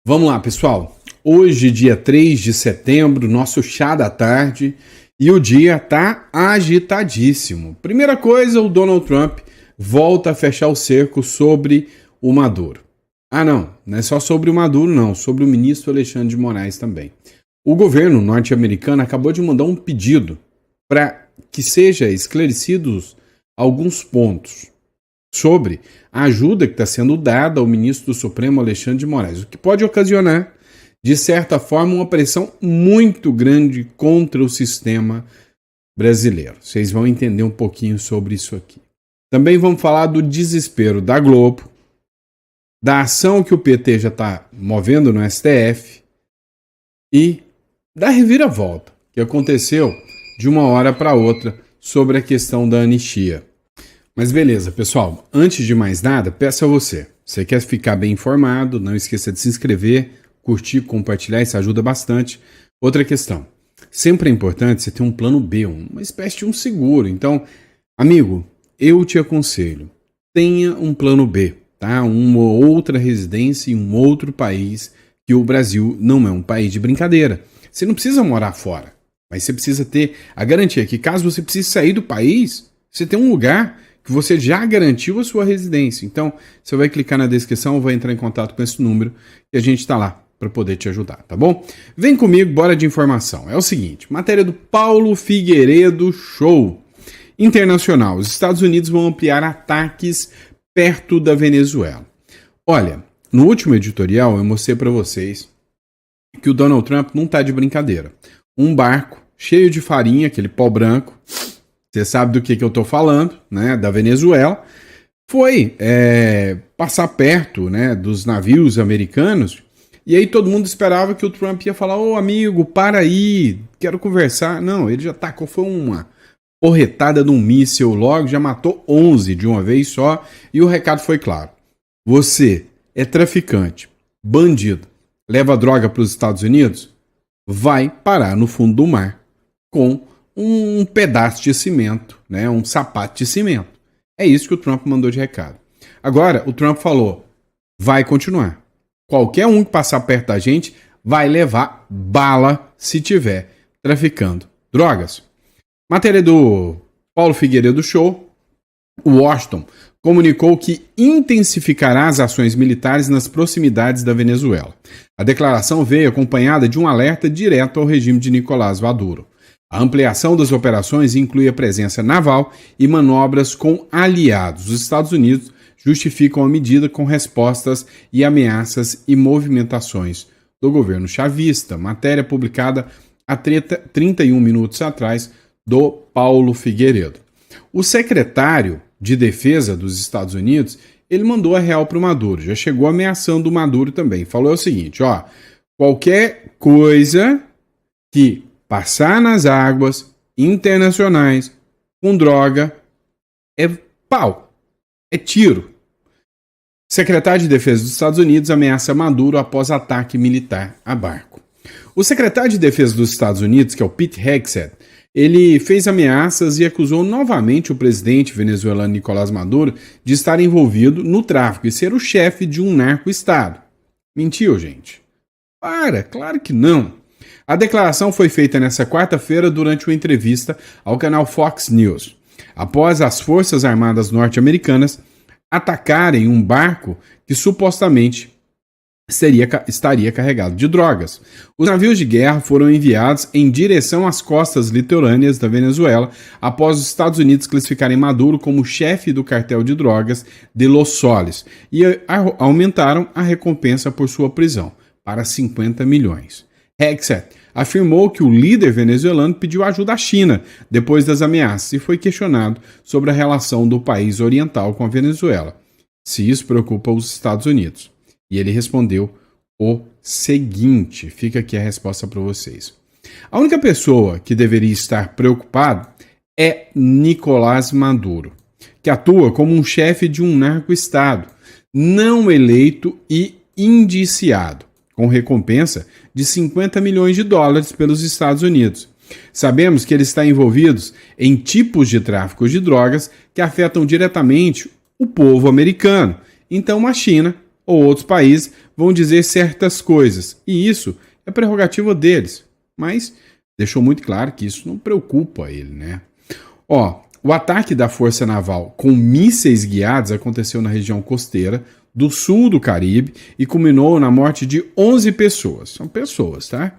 Vamos lá, pessoal. Hoje, dia 3 de setembro, nosso chá da tarde, e o dia tá agitadíssimo. Primeira coisa, o Donald Trump volta a fechar o cerco sobre o Maduro. Não é só sobre o Maduro, não, sobre o ministro Alexandre de Moraes também. O governo norte-americano acabou de mandar um pedido para que sejam esclarecidos alguns pontos sobre a ajuda que está sendo dada ao ministro do Supremo Alexandre de Moraes, o que pode ocasionar, de certa forma, uma pressão muito grande contra o sistema brasileiro. Vocês vão entender um pouquinho sobre isso aqui. Também vamos falar do desespero da Globo, da ação que o PT já está movendo no STF e da reviravolta que aconteceu de uma hora para outra sobre a questão da anistia. Mas beleza, pessoal, antes de mais nada, peço a você quer ficar bem informado, não esqueça de se inscrever, curtir, compartilhar, isso ajuda bastante. Outra questão, sempre é importante você ter um plano B, uma espécie de um seguro. Então, amigo, eu te aconselho, tenha um plano B, tá? Uma outra residência em um outro país, que o Brasil não é um país de brincadeira. Você não precisa morar fora, mas você precisa ter a garantia que caso você precise sair do país, você tem um lugar que você já garantiu a sua residência. Então, você vai clicar na descrição, vai entrar em contato com esse número e a gente está lá para poder te ajudar, tá bom? Vem comigo, bora de informação. É o seguinte, matéria do Paulo Figueiredo Show. Internacional, os Estados Unidos vão ampliar ataques perto da Venezuela. Olha, no último editorial eu mostrei para vocês que o Donald Trump não tá de brincadeira. Um barco cheio de farinha, aquele pó branco, você sabe do que eu estou falando, né, da Venezuela, foi passar perto, né, dos navios americanos, e aí todo mundo esperava que o Trump ia falar, ô amigo, para aí, quero conversar. Não, ele já tacou, foi uma porretada de um míssil logo, já matou 11 de uma vez só, e o recado foi claro. Você é traficante, bandido, leva droga para os Estados Unidos, vai parar no fundo do mar com um pedaço de cimento, né? Um sapato de cimento. É isso que o Trump mandou de recado. Agora, o Trump falou, vai continuar. Qualquer um que passar perto da gente vai levar bala se tiver traficando drogas. Matéria do Paulo Figueiredo Show. O Washington comunicou que intensificará as ações militares nas proximidades da Venezuela. A declaração veio acompanhada de um alerta direto ao regime de Nicolás Maduro. A ampliação das operações inclui a presença naval e manobras com aliados. Os Estados Unidos justificam a medida com respostas e ameaças e movimentações do governo chavista. Matéria publicada há 31 minutos atrás do Paulo Figueiredo. O secretário de Defesa dos Estados Unidos, ele mandou a real para o Maduro. Já chegou ameaçando o Maduro também. Falou o seguinte, qualquer coisa que passar nas águas internacionais com droga é pau, é tiro. Secretário de Defesa dos Estados Unidos ameaça Maduro após ataque militar a barco. O secretário de Defesa dos Estados Unidos, que é o Pete Hegseth, ele fez ameaças e acusou novamente o presidente venezuelano Nicolás Maduro de estar envolvido no tráfico e ser o chefe de um narco-estado. Mentiu, gente? Claro que não. A declaração foi feita nesta quarta-feira durante uma entrevista ao canal Fox News, após as Forças Armadas norte-americanas atacarem um barco que supostamente estaria carregado de drogas. Os navios de guerra foram enviados em direção às costas litorâneas da Venezuela após os Estados Unidos classificarem Maduro como chefe do cartel de drogas de Los Soles e aumentaram a recompensa por sua prisão para 50 milhões. Hegseth afirmou que o líder venezuelano pediu ajuda à China depois das ameaças e foi questionado sobre a relação do país oriental com a Venezuela, se isso preocupa os Estados Unidos. E ele respondeu o seguinte, fica aqui a resposta para vocês. A única pessoa que deveria estar preocupada é Nicolás Maduro, que atua como um chefe de um narco-estado, não eleito e indiciado, com recompensa de 50 milhões de dólares pelos Estados Unidos. Sabemos que ele está envolvido em tipos de tráfico de drogas que afetam diretamente o povo americano. Então a China ou outros países vão dizer certas coisas, e isso é prerrogativa deles. Mas deixou muito claro que isso não preocupa ele, né? O ataque da Força Naval com mísseis guiados aconteceu na região costeira do sul do Caribe e culminou na morte de 11 pessoas. São pessoas, tá?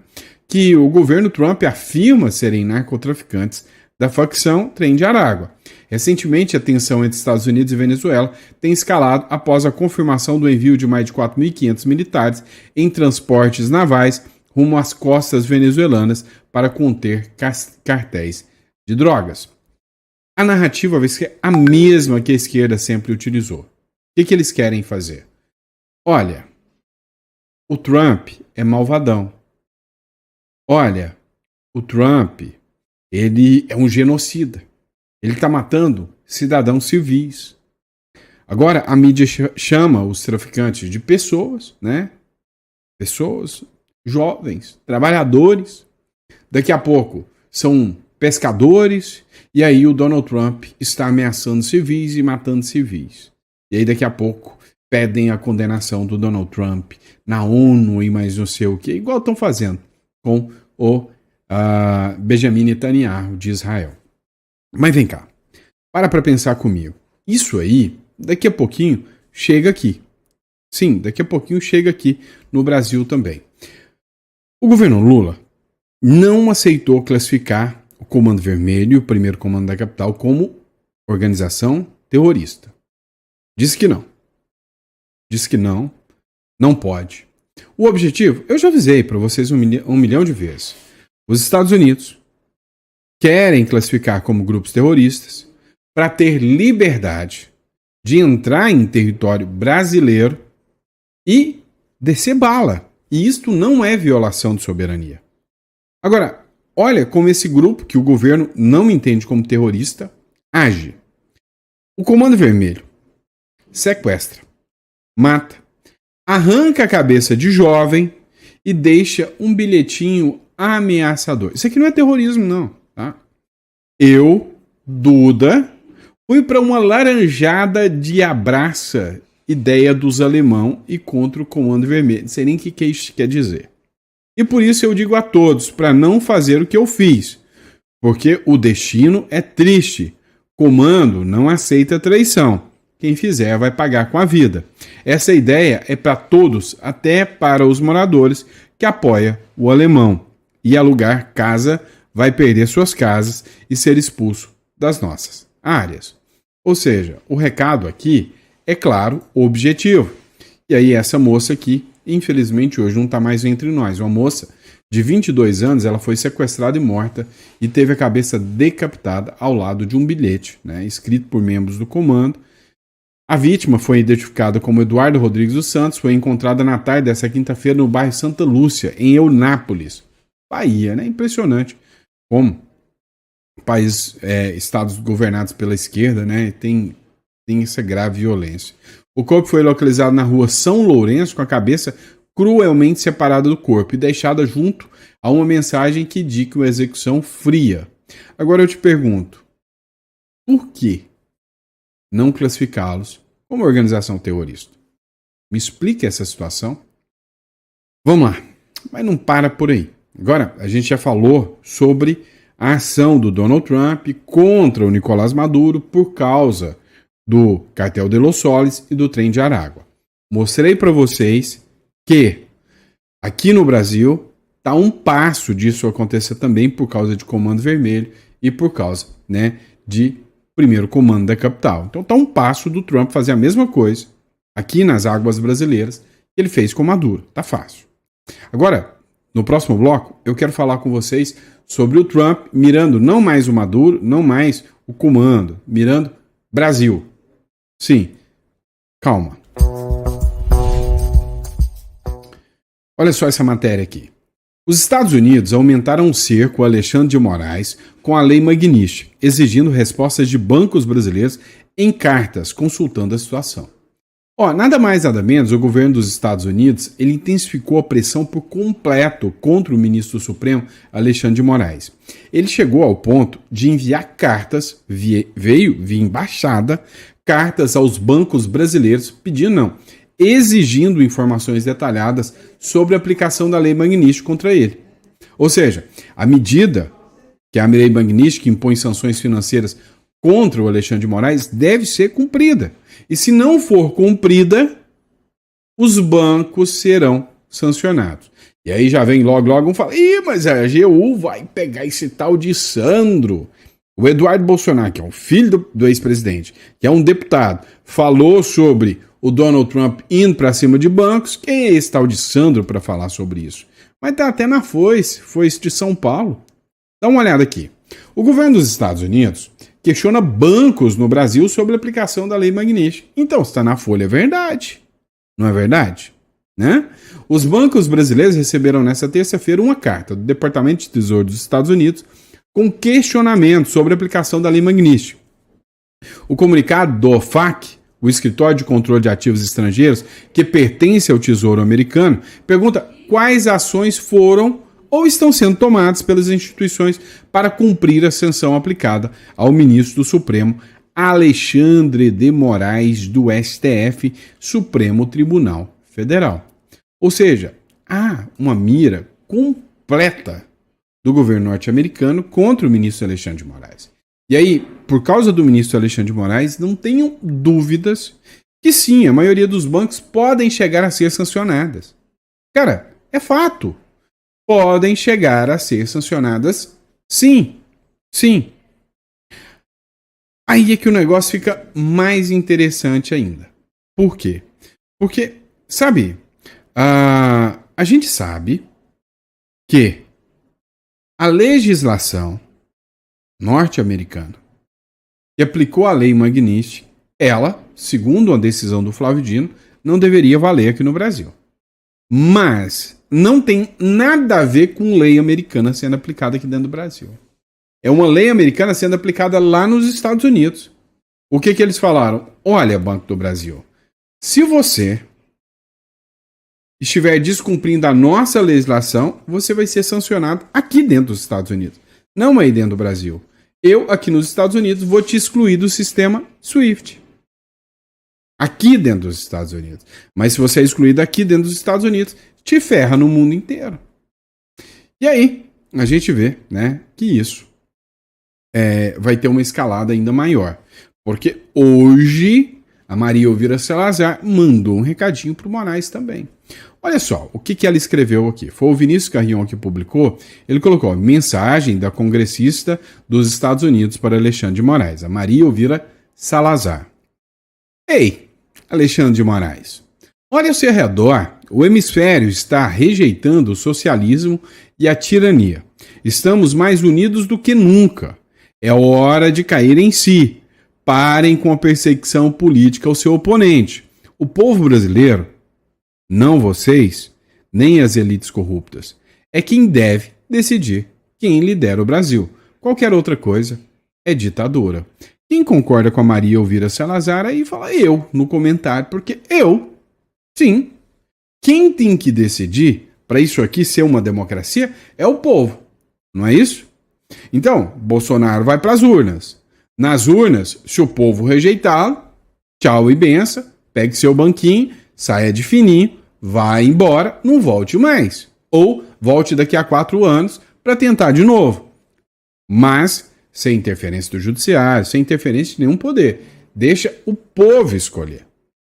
Que o governo Trump afirma serem narcotraficantes da facção Trem de Aragua. Recentemente, a tensão entre Estados Unidos e Venezuela tem escalado após a confirmação do envio de mais de 4.500 militares em transportes navais rumo às costas venezuelanas para conter cartéis de drogas. A narrativa vai ser a mesma que a esquerda sempre utilizou. O que eles querem fazer? Olha, o Trump é malvadão. Olha, o Trump, ele é um genocida. Ele está matando cidadãos civis. Agora, a mídia chama os traficantes de pessoas, né? Pessoas jovens, trabalhadores. Daqui a pouco são pescadores. E aí o Donald Trump está ameaçando civis e matando civis. E aí daqui a pouco pedem a condenação do Donald Trump na ONU e mais não sei o que. Igual estão fazendo com o Benjamin Netanyahu de Israel. Mas vem cá, para pensar comigo. Isso aí, daqui a pouquinho, chega aqui. Sim, daqui a pouquinho chega aqui no Brasil também. O governo Lula não aceitou classificar o Comando Vermelho, o primeiro comando da capital, como organização terrorista. Disse que não. Disse que não pode. O objetivo, eu já avisei para vocês um milhão de vezes. Os Estados Unidos querem classificar como grupos terroristas para ter liberdade de entrar em território brasileiro e descer bala. E isto não é violação de soberania. Agora, olha como esse grupo, que o governo não entende como terrorista, age. O Comando Vermelho sequestra, mata, arranca a cabeça de jovem e deixa um bilhetinho ameaçador. Isso aqui não é terrorismo, não. Tá? Eu, Duda, fui para uma laranjada de abraça ideia dos alemão e contra o Comando Vermelho. Não sei nem o que isso quer dizer. E por isso eu digo a todos para não fazer o que eu fiz, porque o destino é triste. Comando não aceita traição. Quem fizer vai pagar com a vida. Essa ideia é para todos, até para os moradores que apoiam o alemão. E alugar casa vai perder suas casas e ser expulso das nossas áreas. Ou seja, o recado aqui é claro, objetivo. E aí essa moça aqui, infelizmente hoje não está mais entre nós. Uma moça de 22 anos, ela foi sequestrada e morta e teve a cabeça decapitada ao lado de um bilhete, né, escrito por membros do comando. A vítima foi identificada como Eduardo Rodrigues dos Santos, foi encontrada na tarde dessa quinta-feira no bairro Santa Lúcia, em Eunápolis, Bahia, né? Impressionante como estados governados pela esquerda, né, tem essa grave violência. O corpo foi localizado na rua São Lourenço com a cabeça cruelmente separada do corpo e deixada junto a uma mensagem que indica uma execução fria. Agora eu te pergunto, por que não classificá-los como organização terrorista? Me explique essa situação. Vamos lá, mas não para por aí. Agora, a gente já falou sobre a ação do Donald Trump contra o Nicolás Maduro por causa do Cartel de Los Soles e do Trem de Aragua. Mostrei para vocês que aqui no Brasil está um passo disso acontecer também por causa de Comando Vermelho e por causa, né, de primeiro comando da capital. Então está um passo do Trump fazer a mesma coisa aqui nas águas brasileiras que ele fez com Maduro. Tá fácil. Agora, no próximo bloco, eu quero falar com vocês sobre o Trump mirando não mais o Maduro, não mais o comando, mirando Brasil. Sim, calma. Olha só essa matéria aqui. Os Estados Unidos aumentaram o cerco a Alexandre de Moraes com a Lei Magnitsky, exigindo respostas de bancos brasileiros em cartas, consultando a situação. Nada mais nada menos, o governo dos Estados Unidos ele intensificou a pressão por completo contra o ministro Supremo Alexandre de Moraes. Ele chegou ao ponto de enviar cartas, veio via embaixada, cartas aos bancos brasileiros, pedindo exigindo informações detalhadas sobre a aplicação da Lei Magnitsky contra ele. Ou seja, a medida que a Lei Magnitsky impõe sanções financeiras contra o Alexandre de Moraes deve ser cumprida. E se não for cumprida, os bancos serão sancionados. E aí já vem logo um fala, mas a AGU vai pegar esse tal de Sandro. O Eduardo Bolsonaro, que é o filho do ex-presidente, que é um deputado, falou sobre o Donald Trump indo para cima de bancos. Quem é esse tal de Sandro para falar sobre isso? Mas tá até na Foice de São Paulo. Dá uma olhada aqui. O governo dos Estados Unidos questiona bancos no Brasil sobre a aplicação da Lei Magnitsky. Então, se está na Folha, é verdade. Não é verdade? Né? Os bancos brasileiros receberam nesta terça-feira uma carta do Departamento de Tesouro dos Estados Unidos com questionamento sobre a aplicação da Lei Magnitsky. O comunicado do OFAC, o Escritório de Controle de Ativos Estrangeiros, que pertence ao Tesouro Americano, pergunta quais ações foram ou estão sendo tomadas pelas instituições para cumprir a sanção aplicada ao ministro do Supremo, Alexandre de Moraes, do STF, Supremo Tribunal Federal. Ou seja, há uma mira completa do governo norte-americano contra o ministro Alexandre de Moraes. E aí, por causa do ministro Alexandre de Moraes, não tenham dúvidas que sim, a maioria dos bancos podem chegar a ser sancionadas. Cara, é fato. Podem chegar a ser sancionadas, sim. Sim. Aí é que o negócio fica mais interessante ainda. Por quê? Porque, sabe, a gente sabe que a legislação norte-americana que aplicou a Lei Magnitsky, ela, segundo uma decisão do Flávio Dino, não deveria valer aqui no Brasil. Mas não tem nada a ver com lei americana sendo aplicada aqui dentro do Brasil. É uma lei americana sendo aplicada lá nos Estados Unidos. O que eles falaram? Olha, Banco do Brasil, se você estiver descumprindo a nossa legislação, você vai ser sancionado aqui dentro dos Estados Unidos, não aí dentro do Brasil. Eu, aqui nos Estados Unidos, vou te excluir do sistema SWIFT. Aqui dentro dos Estados Unidos. Mas se você é excluído aqui dentro dos Estados Unidos, te ferra no mundo inteiro. E aí, a gente vê, né, que isso vai ter uma escalada ainda maior. Porque hoje a Maria Elvira Salazar mandou um recadinho para o Moraes também. Olha só, o que ela escreveu aqui? Foi o Vinícius Carrion que publicou. Ele colocou mensagem da congressista dos Estados Unidos para Alexandre de Moraes, a Maria Elvira Salazar. Ei, Alexandre de Moraes, olha ao seu redor, o hemisfério está rejeitando o socialismo e a tirania. Estamos mais unidos do que nunca. É hora de cair em si. Parem com a perseguição política ao seu oponente. O povo brasileiro, não vocês, nem as elites corruptas, é quem deve decidir quem lidera o Brasil. Qualquer outra coisa é ditadura. Quem concorda com a Maria Elvira Salazar aí fala eu no comentário, porque sim, quem tem que decidir para isso aqui ser uma democracia é o povo, não é isso? Então, Bolsonaro vai para as urnas. Nas urnas, se o povo rejeitá-lo, tchau e benção, pegue seu banquinho, saia de fininho, vá embora, não volte mais. Ou volte daqui a 4 anos para tentar de novo. Mas sem interferência do judiciário, sem interferência de nenhum poder. Deixa o povo escolher.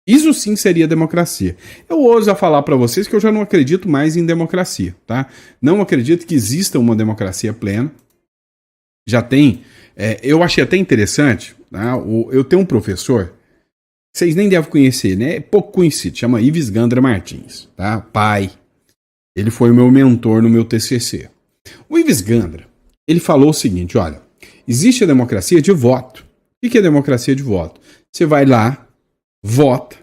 Isso sim seria democracia. Eu ouso a falar para vocês que eu já não acredito mais em democracia, tá? Não acredito que exista uma democracia plena. Já tem... eu achei até interessante, tá? Eu tenho um professor, vocês nem devem conhecer, né? É pouco conhecido, chama Ives Gandra Martins, tá? Pai. Ele foi o meu mentor no meu TCC. O Ives Gandra, ele falou o seguinte, olha, existe a democracia de voto. O que é democracia de voto? Você vai lá, vota,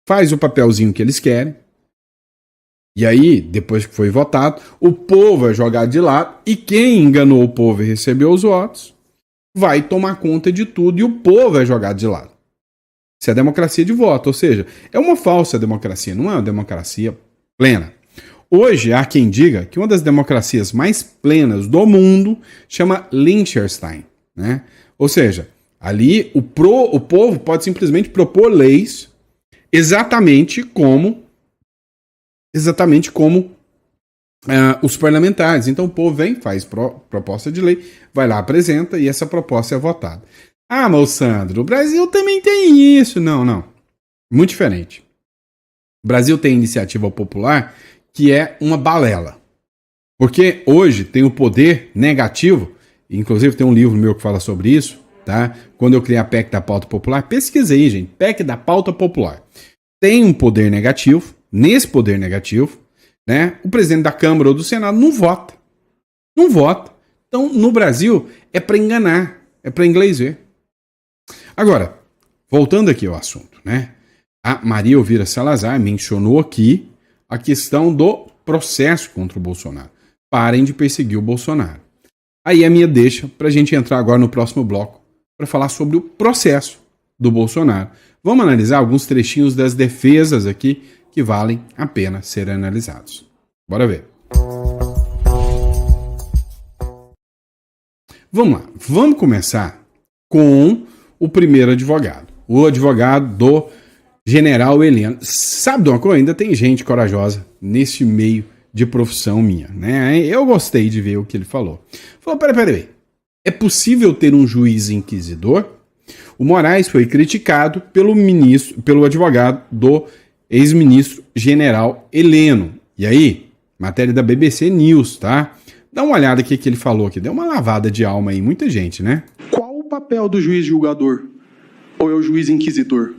faz o papelzinho que eles querem, e aí, depois que foi votado, o povo é jogado de lado, e quem enganou o povo e recebeu os votos vai tomar conta de tudo, e o povo é jogado de lado. Isso é democracia de voto, ou seja, é uma falsa democracia, não é uma democracia plena. Hoje, há quem diga que uma das democracias mais plenas do mundo chama Liechtenstein, né? Ou seja, ali o povo pode simplesmente propor leis Exatamente como os parlamentares. Então o povo vem, faz proposta de lei, vai lá, apresenta e essa proposta é votada. Ah, mas Sandro, o Brasil também tem isso. Não. Muito diferente. O Brasil tem iniciativa popular que é uma balela. Porque hoje tem o poder negativo, inclusive tem um livro meu que fala sobre isso, tá? Quando eu criei a PEC da pauta popular, pesquisa aí, gente, PEC da pauta popular. Tem um poder negativo, nesse poder negativo, né? O presidente da Câmara ou do Senado não vota. Não vota. Então, no Brasil, é para enganar, é para inglês ver. Agora, voltando aqui ao assunto, né? A Maria Elvira Salazar mencionou aqui a questão do processo contra o Bolsonaro. Parem de perseguir o Bolsonaro. Aí a minha deixa para a gente entrar agora no próximo bloco para falar sobre o processo do Bolsonaro. Vamos analisar alguns trechinhos das defesas aqui que valem a pena serem analisados. Bora ver. Vamos lá. Vamos começar com o primeiro advogado. O advogado do General Heleno. Sabe de uma coisa? Ainda tem gente corajosa nesse meio de profissão minha, né? Eu gostei de ver o que ele falou. Falou, peraí. É possível ter um juiz inquisidor? O Moraes foi criticado pelo advogado do ex-ministro General Heleno. E aí, matéria da BBC News, tá? Dá uma olhada aqui que ele falou aqui. Deu uma lavada de alma aí, muita gente, né? Qual o papel do juiz julgador? Ou é o juiz inquisidor?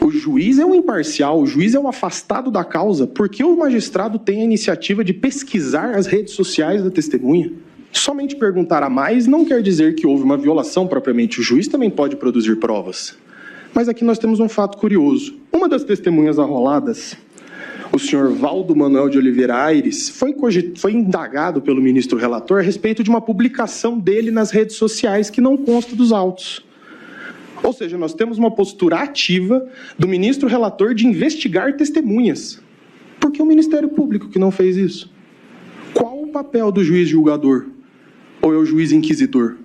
O juiz é um imparcial, o juiz é um afastado da causa, porque o magistrado tem a iniciativa de pesquisar as redes sociais da testemunha. Somente perguntar a mais não quer dizer que houve uma violação propriamente. O juiz também pode produzir provas. Mas aqui nós temos um fato curioso. Uma das testemunhas arroladas, o senhor Valdo Manuel de Oliveira Aires, foi indagado pelo ministro relator a respeito de uma publicação dele nas redes sociais que não consta dos autos. Ou seja, nós temos uma postura ativa do ministro relator de investigar testemunhas. Por que o Ministério Público que não fez isso? Qual o papel do juiz julgador? Ou é o juiz inquisidor?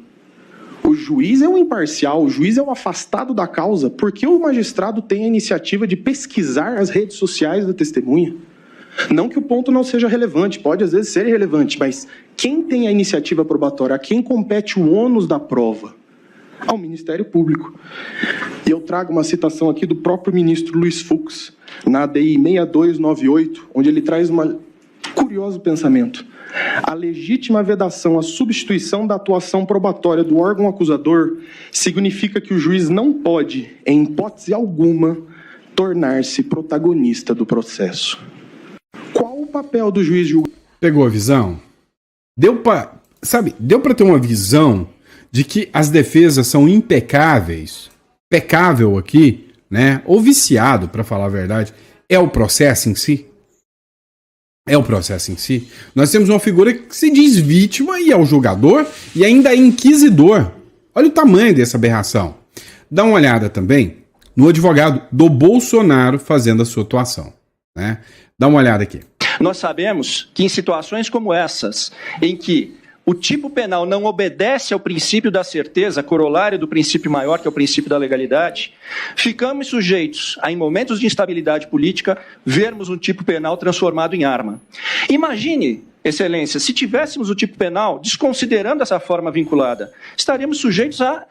O juiz é um imparcial, o juiz é um afastado da causa, porque o magistrado tem a iniciativa de pesquisar as redes sociais da testemunha. Não que o ponto não seja relevante, pode às vezes ser irrelevante, mas quem tem a iniciativa probatória, a quem compete o ônus da prova? Ao Ministério Público. E eu trago uma citação aqui do próprio ministro Luiz Fux, na ADI 6298, onde ele traz um curioso pensamento. A legítima vedação, a substituição da atuação probatória do órgão acusador significa que o juiz não pode, em hipótese alguma, tornar-se protagonista do processo. Qual o papel do juiz julgador? Pegou a visão? Deu para ter uma visão de que as defesas são impecáveis, pecável aqui, né? Ou viciado, para falar a verdade, é o processo em si. É o processo em si. Nós temos uma figura que se diz vítima e é o julgador e ainda é inquisidor. Olha o tamanho dessa aberração. Dá uma olhada também no advogado do Bolsonaro fazendo a sua atuação, né? Dá uma olhada aqui. Nós sabemos que em situações como essas, em que o tipo penal não obedece ao princípio da certeza, corolário do princípio maior, que é o princípio da legalidade, ficamos sujeitos a, em momentos de instabilidade política, vermos um tipo penal transformado em arma. Imagine, Excelência, se tivéssemos o tipo penal desconsiderando essa forma vinculada, estaríamos sujeitos a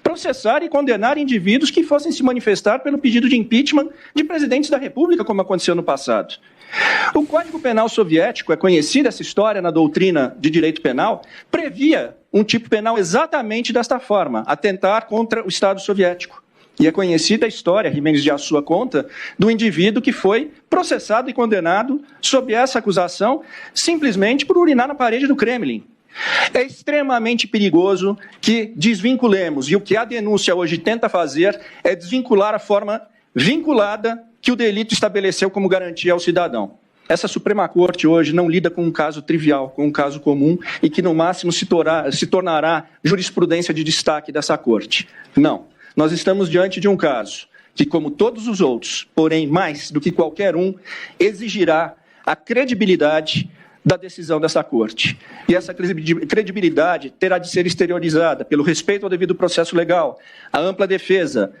processar e condenar indivíduos que fossem se manifestar pelo pedido de impeachment de presidentes da República, como aconteceu no passado. O Código Penal soviético, é conhecida essa história na doutrina de direito penal, previa um tipo penal exatamente desta forma, atentar contra o Estado soviético. E é conhecida a história, Jimenez de Assua conta, do indivíduo que foi processado e condenado sob essa acusação simplesmente por urinar na parede do Kremlin. É extremamente perigoso que desvinculemos, e o que a denúncia hoje tenta fazer é desvincular a forma vinculada que o delito estabeleceu como garantia ao cidadão. Essa Suprema Corte hoje não lida com um caso trivial, com um caso comum, e que no máximo se tornará jurisprudência de destaque dessa Corte. Não. Nós estamos diante de um caso que, como todos os outros, porém mais do que qualquer um, exigirá a credibilidade da decisão dessa Corte. E essa credibilidade terá de ser exteriorizada pelo respeito ao devido processo legal, à ampla defesa,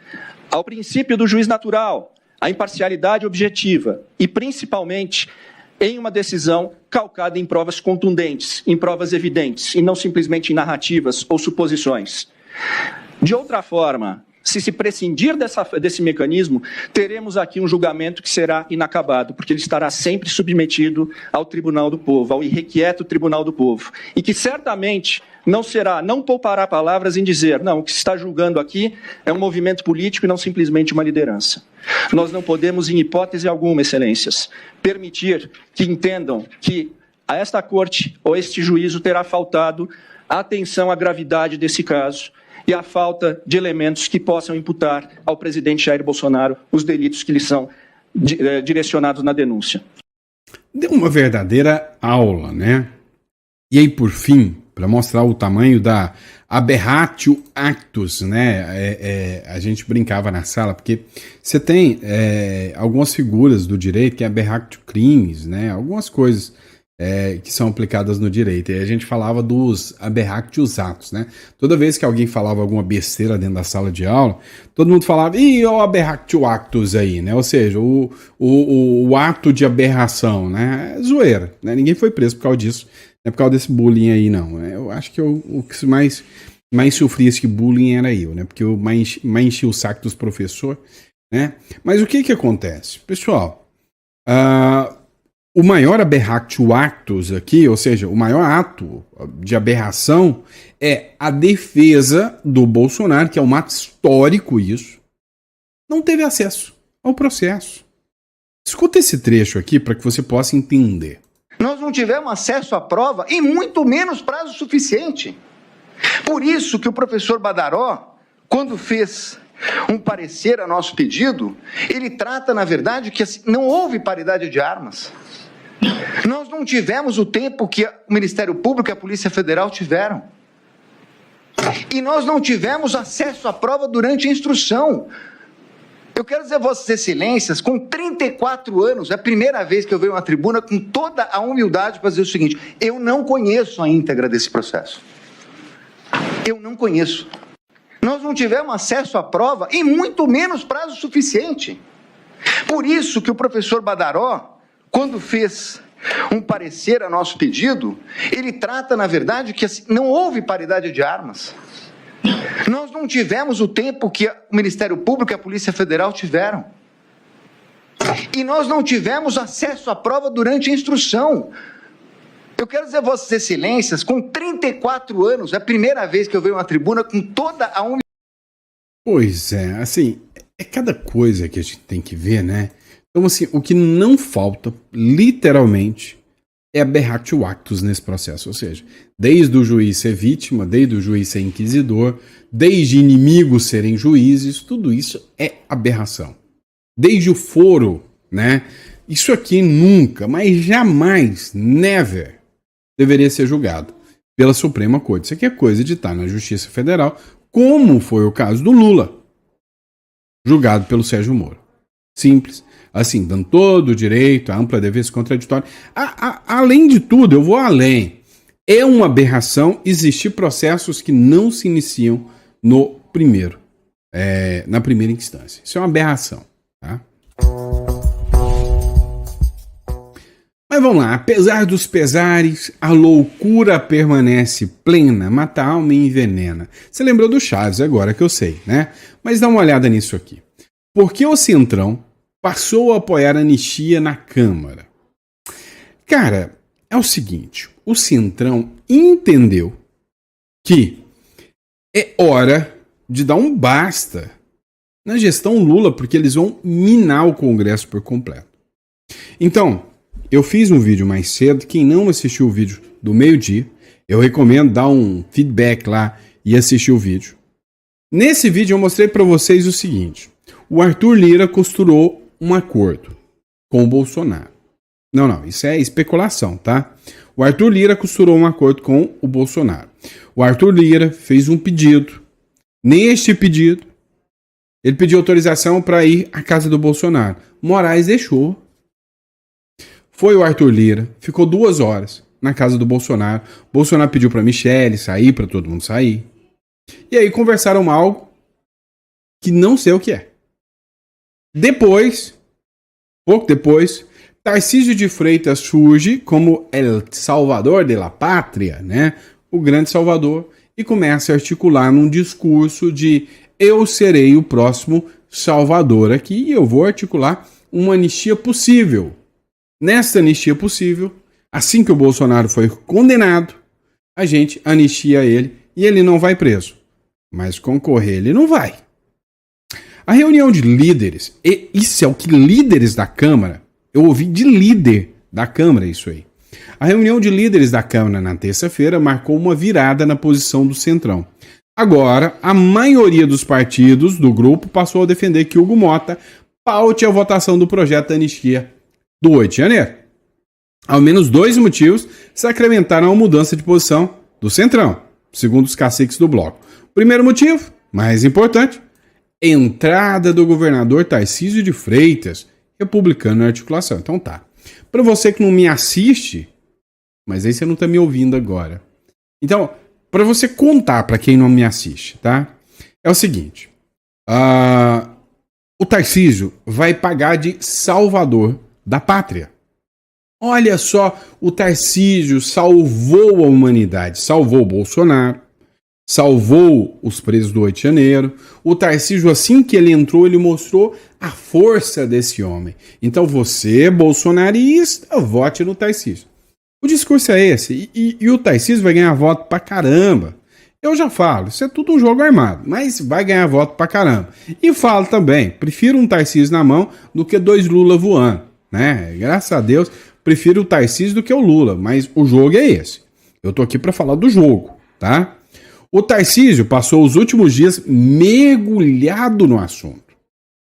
ao princípio do juiz natural, a imparcialidade objetiva e, principalmente, em uma decisão calcada em provas contundentes, em provas evidentes, e não simplesmente em narrativas ou suposições. De outra forma, se prescindir desse mecanismo, teremos aqui um julgamento que será inacabado, porque ele estará sempre submetido ao Tribunal do Povo, ao irrequieto Tribunal do Povo, e que certamente não poupará palavras em dizer, não, o que se está julgando aqui é um movimento político e não simplesmente uma liderança. Nós não podemos, em hipótese alguma, excelências, permitir que entendam que a esta corte ou este juízo terá faltado a atenção à gravidade desse caso e a falta de elementos que possam imputar ao presidente Jair Bolsonaro os delitos que lhe são direcionados na denúncia. Deu uma verdadeira aula, né? E aí, por fim, para mostrar o tamanho da aberratio actus, né? A gente brincava na sala, porque você tem algumas figuras do direito que é aberratio crimes, né? Algumas coisas que são aplicadas no direito. E a gente falava dos aberratius actus, né? Toda vez que alguém falava alguma besteira dentro da sala de aula, todo mundo falava, ih, o aberratio actus aí, né? Ou seja, o ato de aberração, né? É zoeira, né? Ninguém foi preso por causa disso. Não é por causa desse bullying aí, não. Eu acho que o que mais sofria esse bullying era eu, né? Porque eu mais enchi o saco dos professores, né? Mas o que acontece? Pessoal, o maior aberratio actus aqui, ou seja, o maior ato de aberração é a defesa do Bolsonaro, que é um ato histórico isso, não teve acesso ao processo. Escuta esse trecho aqui para que você possa entender. Nós não tivemos acesso à prova e muito menos prazo suficiente. Por isso que o professor Badaró, quando fez um parecer a nosso pedido, ele trata, na verdade, que não houve paridade de armas. Nós não tivemos o tempo que o Ministério Público e a Polícia Federal tiveram. E nós não tivemos acesso à prova durante a instrução. Eu quero dizer a Vossas Excelências, com 34 anos, é a primeira vez que eu venho à tribuna com toda a humildade para dizer o seguinte, eu não conheço a íntegra desse processo. Eu não conheço. Nós não tivemos acesso à prova e muito menos prazo suficiente. Por isso que o professor Badaró, quando fez um parecer a nosso pedido, ele trata, na verdade, que não houve paridade de armas. Nós não tivemos o tempo que o Ministério Público e a Polícia Federal tiveram. E nós não tivemos acesso à prova durante a instrução. Eu quero dizer a Vossas Excelências, com 34 anos, é a primeira vez que eu venho à tribuna com toda a humildade. Pois é, assim, é cada coisa que a gente tem que ver, né? Então, assim, o que não falta, literalmente, é aberratio actus nesse processo. Ou seja, desde o juiz ser vítima, desde o juiz ser inquisidor, desde inimigos serem juízes, tudo isso é aberração. Desde o foro, né? Isso aqui nunca, mas jamais, never, deveria ser julgado pela Suprema Corte. Isso aqui é coisa de estar na Justiça Federal, como foi o caso do Lula, julgado pelo Sérgio Moro. Simples. Assim, dando todo o direito, a ampla defesa contraditória. Além de tudo, eu vou além. É uma aberração existir processos que não se iniciam na primeira instância. Isso é uma aberração. Tá? Mas vamos lá. Apesar dos pesares, a loucura permanece plena, mata a alma e envenena. Você lembrou do Chaves agora que eu sei, né? Mas dá uma olhada nisso aqui. Por que o Centrão passou a apoiar a anistia na Câmara? Cara, é o seguinte, o Centrão entendeu que é hora de dar um basta na gestão Lula, porque eles vão minar o Congresso por completo. Então, eu fiz um vídeo mais cedo, quem não assistiu o vídeo do meio-dia, eu recomendo dar um feedback lá e assistir o vídeo. Nesse vídeo eu mostrei para vocês o seguinte, o Arthur Lira costurou um acordo com o Bolsonaro. Não, isso é especulação, tá? O Arthur Lira costurou um acordo com o Bolsonaro. O Arthur Lira fez um pedido. Neste pedido, ele pediu autorização para ir à casa do Bolsonaro. Moraes deixou. Foi o Arthur Lira, ficou 2 horas na casa do Bolsonaro. Bolsonaro pediu para Michele sair, para todo mundo sair. E aí conversaram algo que não sei o que é. pouco depois, Tarcísio de Freitas surge como El Salvador de la Pátria, né? O grande salvador, e começa a articular num discurso de eu serei o próximo salvador aqui e eu vou articular uma anistia possível. Nesta anistia possível, assim que o Bolsonaro foi condenado, a gente anistia ele e ele não vai preso. Mas concorrer ele não vai. A reunião de líderes, e isso é o que líderes da Câmara, eu ouvi de líder da Câmara isso aí. A reunião de líderes da Câmara na terça-feira marcou uma virada na posição do Centrão. Agora, a maioria dos partidos do grupo passou a defender que Hugo Mota paute a votação do projeto da anistia do 8 de janeiro. Ao menos 2 motivos sacramentaram a mudança de posição do Centrão, segundo os caciques do bloco. Primeiro motivo, mais importante, entrada do governador Tarcísio de Freitas, republicano na articulação. Então tá. Para você que não me assiste, mas aí você não tá me ouvindo agora. Então, para você contar para quem não me assiste, tá? É o seguinte. O Tarcísio vai pagar de salvador da pátria. Olha só, o Tarcísio salvou a humanidade, salvou o Bolsonaro, salvou os presos do 8 de janeiro. O Tarcísio, assim que ele entrou, ele mostrou a força desse homem. Então você, bolsonarista, vote no Tarcísio. O discurso é esse, e o Tarcísio vai ganhar voto pra caramba. Eu já falo, isso é tudo um jogo armado, mas vai ganhar voto pra caramba. E falo também, prefiro um Tarcísio na mão do que 2 Lula voando, né? Graças a Deus, prefiro o Tarcísio do que o Lula, mas o jogo é esse. Eu tô aqui pra falar do jogo, tá? O Tarcísio passou os últimos dias mergulhado no assunto.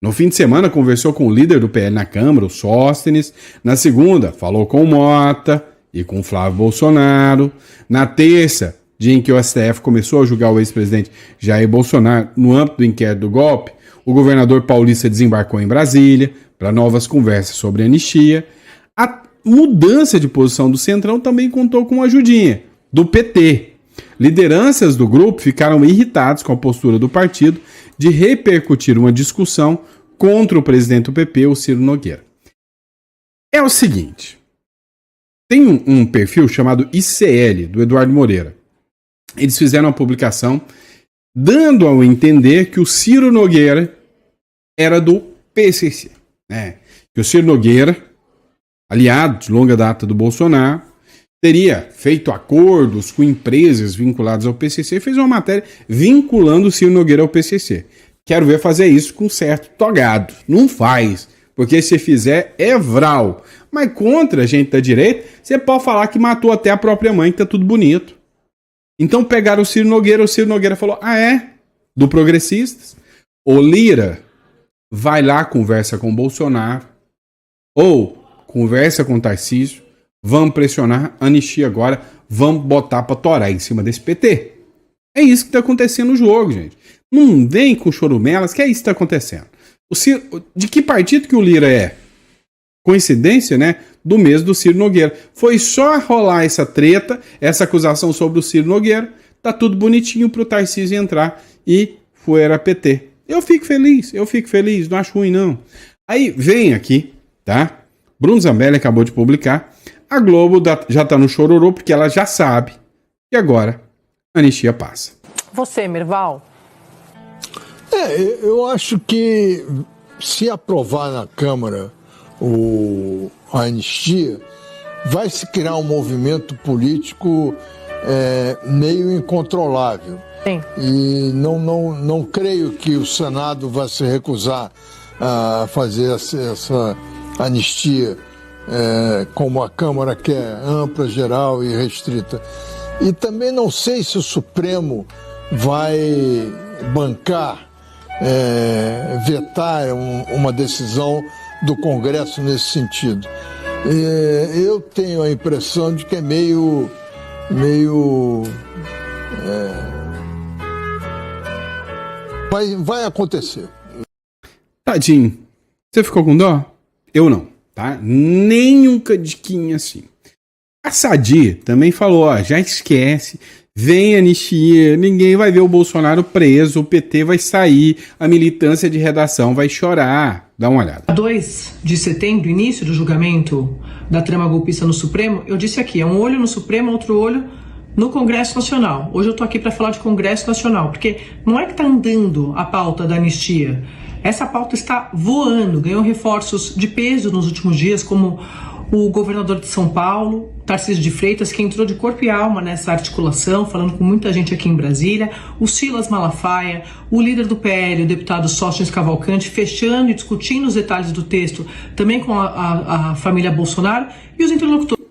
No fim de semana, conversou com o líder do PL na Câmara, o Sóstenes. Na segunda, falou com o Mota e com o Flávio Bolsonaro. Na terça, dia em que o STF começou a julgar o ex-presidente Jair Bolsonaro no âmbito do inquérito do golpe, o governador paulista desembarcou em Brasília para novas conversas sobre anistia. A mudança de posição do Centrão também contou com uma ajudinha do PT. Lideranças do grupo ficaram irritados com a postura do partido de repercutir uma discussão contra o presidente do PP, o Ciro Nogueira. É o seguinte, tem um perfil chamado ICL, do Eduardo Moreira. Eles fizeram uma publicação dando ao entender que o Ciro Nogueira era do PCC. Né? Que o Ciro Nogueira, aliado de longa data do Bolsonaro, teria feito acordos com empresas vinculadas ao PCC e fez uma matéria vinculando o Ciro Nogueira ao PCC. Quero ver fazer isso com certo togado. Não faz, porque se fizer é vral. Mas contra a gente da direita, você pode falar que matou até a própria mãe, que tá tudo bonito. Então pegaram o Ciro Nogueira falou, do Progressistas, o Lira vai lá, conversa com o Bolsonaro, ou conversa com o Tarcísio, vamos pressionar, anistia agora, vamos botar pra torar em cima desse PT. É isso que tá acontecendo no jogo, gente. Não vem com chorumelas, que é isso que tá acontecendo. De que partido que o Lira é? Coincidência, né? Do mês do Ciro Nogueira. Foi só rolar essa treta, essa acusação sobre o Ciro Nogueira, tá tudo bonitinho pro Tarcísio entrar e era PT. Eu fico feliz, não acho ruim não. Aí vem aqui, tá? Bruno Zambelli acabou de publicar. A Globo já tá no chororô porque ela já sabe que agora a anistia passa. Você, Merval? Eu acho que se aprovar na Câmara a anistia, vai se criar um movimento político meio incontrolável. Sim. E não creio que o Senado vai se recusar a fazer essa anistia como a Câmara quer, ampla, geral e restrita. E também não sei se o Supremo vai bancar, vetar uma decisão do Congresso nesse sentido. Eu tenho a impressão de que é meio vai acontecer. Tadinho, você ficou com dó? Eu não, tá? Nem um cadiquinho assim. A Sadi também falou, já esquece, vem anistia, ninguém vai ver o Bolsonaro preso, o PT vai sair, a militância de redação vai chorar. Dá uma olhada. 2 de setembro, início do julgamento da trama golpista no Supremo, eu disse aqui, é um olho no Supremo, outro olho no Congresso Nacional. Hoje eu tô aqui para falar de Congresso Nacional, porque não é que tá andando a pauta da anistia. Essa pauta está voando, ganhou reforços de peso nos últimos dias, como o governador de São Paulo, Tarcísio de Freitas, que entrou de corpo e alma nessa articulação, falando com muita gente aqui em Brasília, o Silas Malafaia, o líder do PL, o deputado Sóstenes Cavalcante, fechando e discutindo os detalhes do texto, também com a família Bolsonaro, e os interlocutores.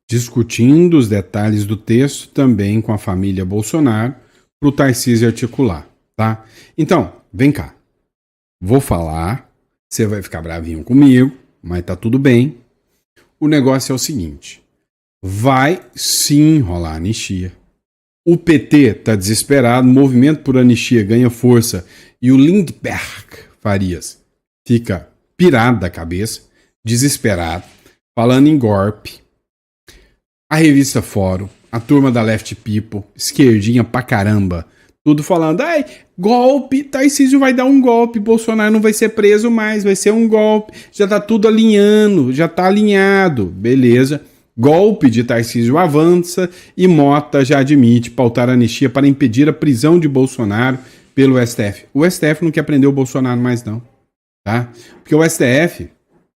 Discutindo os detalhes do texto também com a família Bolsonaro, para o Tarcísio articular, tá? Então, vem cá. Vou falar, você vai ficar bravinho comigo, mas tá tudo bem. O negócio é o seguinte, vai sim rolar anistia. O PT tá desesperado, o movimento por anistia ganha força e o Lindbergh Farias fica pirado da cabeça, desesperado, falando em golpe. A revista Fórum, a turma da Left People, esquerdinha pra caramba, tudo falando, ai, golpe, Tarcísio vai dar um golpe, Bolsonaro não vai ser preso mais, vai ser um golpe, já tá tudo alinhando, já tá alinhado, beleza. Golpe de Tarcísio avança e Mota já admite pautar anistia para impedir a prisão de Bolsonaro pelo STF. O STF não quer prender o Bolsonaro mais não, tá? Porque o STF,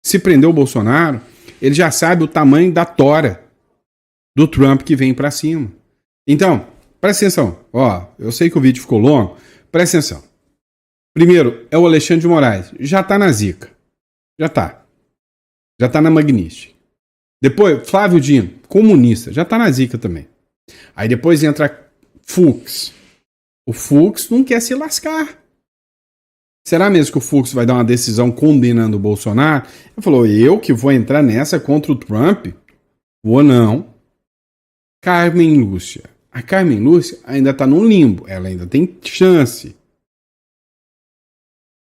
se prender o Bolsonaro, ele já sabe o tamanho da tora do Trump que vem pra cima. Então, presta atenção, ó, eu sei que o vídeo ficou longo, presta atenção. Primeiro, é o Alexandre de Moraes, já tá na zica, já tá na Magnífica. Depois, Flávio Dino, comunista, já tá na zica também. Aí depois entra Fux. O Fux não quer se lascar. Será mesmo que o Fux vai dar uma decisão condenando o Bolsonaro? Ele falou, eu que vou entrar nessa contra o Trump? Vou não. Carmen Lúcia. A Carmen Lúcia ainda está no limbo. Ela ainda tem chance.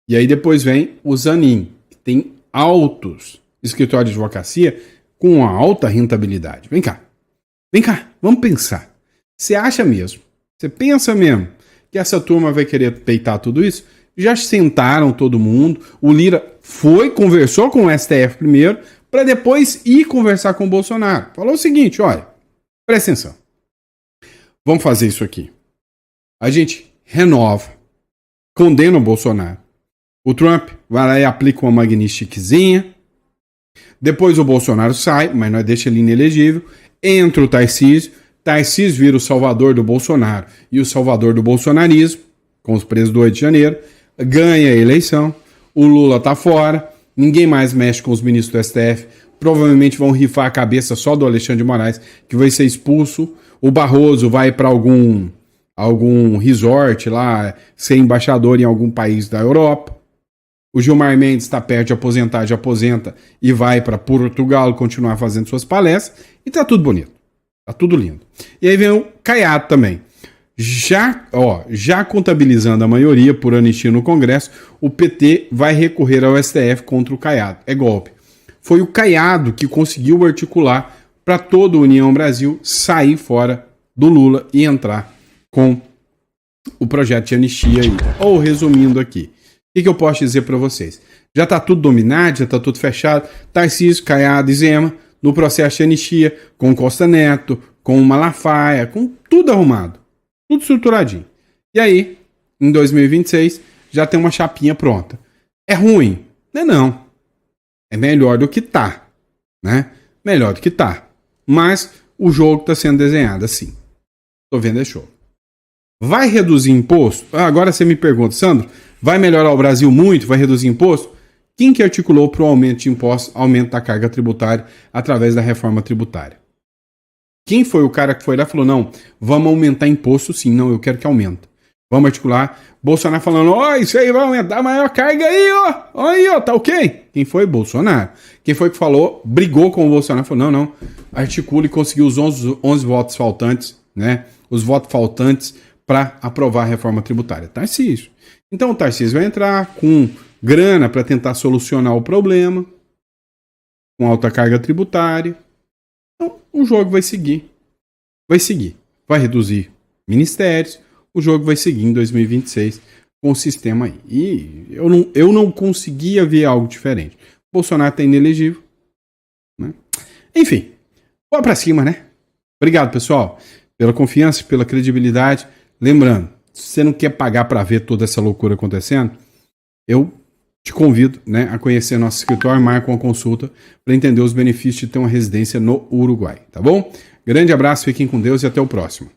E aí depois vem o Zanin, que tem altos escritórios de advocacia com uma alta rentabilidade. Vem cá, vamos pensar. Você acha mesmo, você pensa mesmo que essa turma vai querer peitar tudo isso? Já sentaram todo mundo, o Lira conversou com o STF primeiro, para depois ir conversar com o Bolsonaro. Falou o seguinte, olha, presta atenção. Vamos fazer isso aqui. A gente renova, condena o Bolsonaro. O Trump vai lá e aplica uma magníficazinha. Depois o Bolsonaro sai, mas nós deixa ele inelegível. Entra o Tarcísio. Tarcísio vira o salvador do Bolsonaro e o salvador do bolsonarismo, com os presos do 8 de janeiro. Ganha a eleição. O Lula tá fora. Ninguém mais mexe com os ministros do STF. Provavelmente vão rifar a cabeça só do Alexandre de Moraes, que vai ser expulso. O Barroso vai para algum resort lá, ser embaixador em algum país da Europa. O Gilmar Mendes está perto de aposentar, já aposenta e vai para Portugal continuar fazendo suas palestras. E tá tudo bonito. Tá tudo lindo. E aí vem o Caiado também. Já contabilizando a maioria por anistia no Congresso, o PT vai recorrer ao STF contra o Caiado. É golpe. Foi o Caiado que conseguiu articular para toda a União Brasil sair fora do Lula e entrar com o projeto de anistia aí. Ou resumindo aqui, o que eu posso dizer para vocês? Já está tudo dominado, já está tudo fechado. Tarcísio, Caiado e Zema no processo de anistia, com Costa Neto, com Malafaia, com tudo arrumado, tudo estruturadinho. E aí, em 2026, já tem uma chapinha pronta. É ruim? Não. É melhor do que tá, né? Melhor do que tá. Mas o jogo está sendo desenhado assim. Tô vendo é show. Vai reduzir imposto? Agora você me pergunta, Sandro, vai melhorar o Brasil muito? Vai reduzir imposto? Quem que articulou para o aumento de impostos, aumento da carga tributária através da reforma tributária? Quem foi o cara que foi lá e falou, não, vamos aumentar imposto sim, não, eu quero que aumente. Vamos articular. Bolsonaro falando, ó, isso aí vai aumentar a maior carga aí, ó. Aí, ó, tá ok? Quem foi? Bolsonaro. Quem foi que falou, brigou com o Bolsonaro, falou, não, articula e conseguiu os 11 votos faltantes, né? Os votos faltantes para aprovar a reforma tributária. Tarcísio. Então o Tarcísio vai entrar com grana para tentar solucionar o problema, com alta carga tributária. Então o jogo vai seguir. Vai reduzir ministérios. O jogo vai seguir em 2026 com o sistema aí. E eu não conseguia ver algo diferente. Bolsonaro está inelegível, né? Enfim, bora pra cima, né? Obrigado, pessoal, pela confiança, pela credibilidade. Lembrando, se você não quer pagar para ver toda essa loucura acontecendo, eu te convido, né, a conhecer nosso escritório, marca uma consulta para entender os benefícios de ter uma residência no Uruguai, tá bom? Grande abraço, fiquem com Deus e até o próximo.